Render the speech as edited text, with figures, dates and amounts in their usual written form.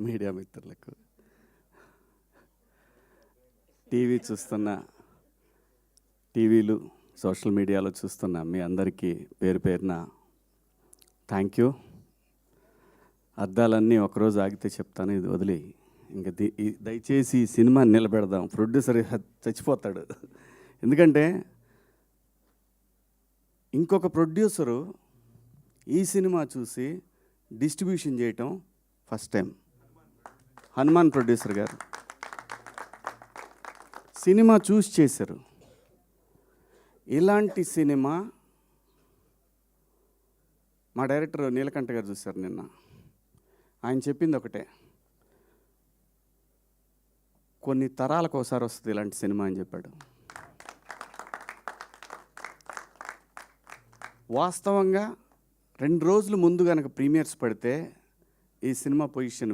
Media మిత్రులకు, TV చూస్తున్న, టీవీలు సోషల్ మీడియాలో చూస్తున్న మీ అందరికీ పేరు పేరున థ్యాంక్ యూ. అద్దాలన్నీ ఒకరోజు ఆగితే చెప్తాను, ఇది వదిలి ఇంకా దయచేసి ఈ సినిమా నిలబెడదాం. ప్రొడ్యూసర్ చచ్చిపోతాడు. ఎందుకంటే ఇంకొక ప్రొడ్యూసరు ఈ సినిమా చూసి డిస్ట్రిబ్యూషన్ చేయటం ఫస్ట్ టైం. హనుమాన్ ప్రొడ్యూసర్ గారు సినిమా చూసి చేశారు. ఇలాంటి సినిమా మా డైరెక్టర్ నీలకంఠ గారు చూశారు నిన్న. ఆయన చెప్పింది ఒకటే, కొన్ని తరాలకు ఒకసారి వస్తుంది ఇలాంటి సినిమా అని చెప్పాడు. వాస్తవంగా 2 రోజులు ముందు కనుక ప్రీమియర్స్ పడితే ఈ సినిమా పొజిషన్